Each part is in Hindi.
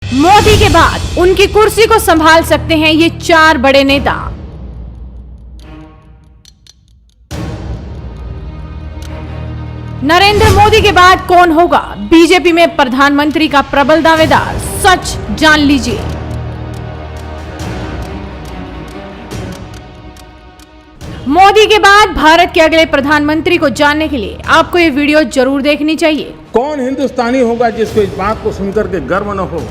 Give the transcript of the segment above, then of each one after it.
मोदी के बाद उनकी कुर्सी को संभाल सकते हैं ये 4 बड़े नेता। नरेंद्र मोदी के बाद कौन होगा बीजेपी में प्रधानमंत्री का प्रबल दावेदार? सच जान लीजिए। मोदी के बाद भारत के अगले प्रधानमंत्री को जानने के लिए आपको ये वीडियो जरूर देखनी चाहिए। कौन हिंदुस्तानी होगा जिसको इस बात को सुनकर के गर्व न हो?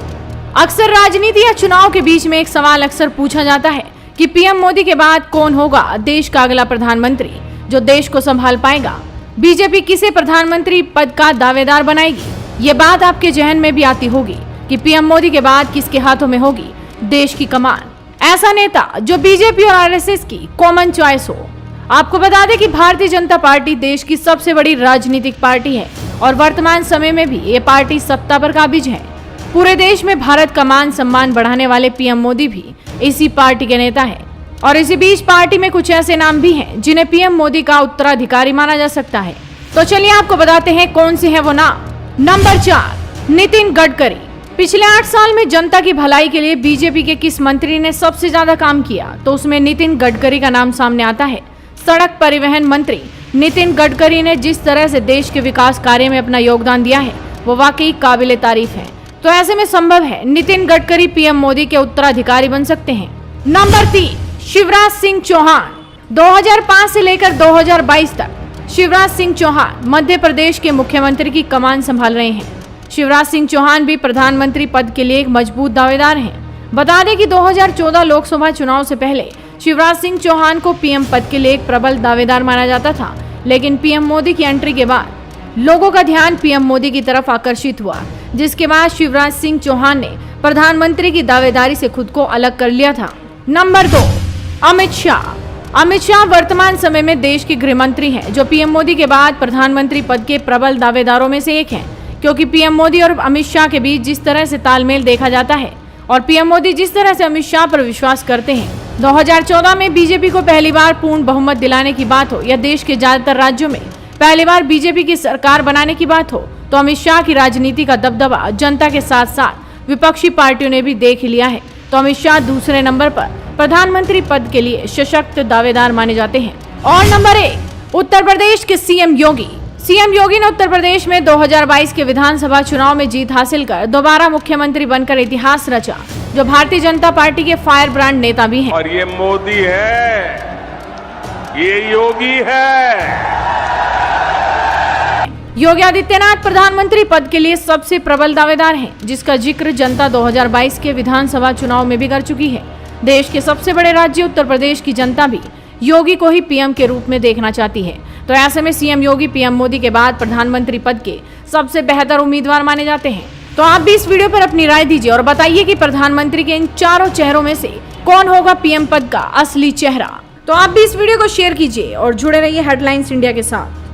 अक्सर राजनीति या चुनाव के बीच में एक सवाल अक्सर पूछा जाता है कि पीएम मोदी के बाद कौन होगा देश का अगला प्रधानमंत्री जो देश को संभाल पाएगा? बीजेपी किसे प्रधानमंत्री पद का दावेदार बनाएगी? ये बात आपके जहन में भी आती होगी कि पीएम मोदी के बाद किसके हाथों में होगी देश की कमान? ऐसा नेता जो बीजेपी और आरएसएस की कॉमन चॉइस हो। आपको बता दें कि भारतीय जनता पार्टी देश की सबसे बड़ी राजनीतिक पार्टी है और वर्तमान समय में भी ये पार्टी सत्ता पर काबिज है। पूरे देश में भारत का मान सम्मान बढ़ाने वाले पीएम मोदी भी इसी पार्टी के नेता हैं। और इसी बीच पार्टी में कुछ ऐसे नाम भी हैं जिन्हें पीएम मोदी का उत्तराधिकारी माना जा सकता है। तो चलिए आपको बताते हैं कौन से हैं वो नाम। नंबर 4, नितिन गडकरी। पिछले 8 साल में जनता की भलाई के लिए बीजेपी के किस मंत्री ने सबसे ज्यादा काम किया? तो उसमें नितिन गडकरी का नाम सामने आता है। सड़क परिवहन मंत्री नितिन गडकरी ने जिस तरह से देश के विकास कार्य में अपना योगदान दिया है वो वाकई काबिले तारीफ है। तो ऐसे में संभव है नितिन गडकरी पीएम मोदी के उत्तराधिकारी बन सकते हैं। नंबर 3, शिवराज सिंह चौहान। 2005 से लेकर 2022 तक शिवराज सिंह चौहान मध्य प्रदेश के मुख्यमंत्री की कमान संभाल रहे हैं। शिवराज सिंह चौहान भी प्रधानमंत्री पद के लिए एक मजबूत दावेदार हैं। बता दें कि 2014 लोकसभा चुनाव से पहले शिवराज सिंह चौहान को पीएम पद के लिए एक प्रबल दावेदार माना जाता था, लेकिन पीएम मोदी की एंट्री के बाद लोगों का ध्यान पीएम मोदी की तरफ आकर्षित हुआ, जिसके बाद शिवराज सिंह चौहान ने प्रधानमंत्री की दावेदारी से खुद को अलग कर लिया था। नंबर 2, अमित शाह। अमित शाह वर्तमान समय में देश के गृह मंत्री हैं, जो पीएम मोदी के बाद प्रधानमंत्री पद के प्रबल दावेदारों में से एक हैं, क्योंकि पीएम मोदी और अमित शाह के बीच जिस तरह से तालमेल देखा जाता है और पीएम मोदी जिस तरह से अमित शाह पर विश्वास करते हैं। 2014 में बीजेपी को पहली बार पूर्ण बहुमत दिलाने की बात हो या देश के ज्यादातर राज्यों में पहली बार बीजेपी की सरकार बनाने की बात हो, तो अमित शाह की राजनीति का दबदबा जनता के साथ साथ विपक्षी पार्टियों ने भी देख लिया है। तो अमित शाह दूसरे नंबर पर प्रधानमंत्री पद के लिए सशक्त दावेदार माने जाते हैं। और नंबर 1, उत्तर प्रदेश के सीएम योगी। सीएम योगी ने उत्तर प्रदेश में 2022 के विधानसभा चुनाव में जीत हासिल कर दोबारा मुख्यमंत्री बनकर इतिहास रचा, जो भारतीय जनता पार्टी के फायर ब्रांड नेता भी हैं। और ये मोदी है, ये योगी है। योगी आदित्यनाथ प्रधानमंत्री पद के लिए सबसे प्रबल दावेदार हैं, जिसका जिक्र जनता 2022 के विधानसभा चुनाव में भी कर चुकी है। देश के सबसे बड़े राज्य उत्तर प्रदेश की जनता भी योगी को ही पीएम के रूप में देखना चाहती है। तो ऐसे में सीएम योगी पीएम मोदी के बाद प्रधानमंत्री पद के सबसे बेहतर उम्मीदवार माने जाते हैं। तो आप भी इस वीडियो पर अपनी राय दीजिए और बताइए कि प्रधानमंत्री के इन चारों चेहरों में से कौन होगा पीएम पद का असली चेहरा। तो आप भी इस वीडियो को शेयर कीजिए और जुड़े रहिए हेडलाइंस इंडिया के साथ।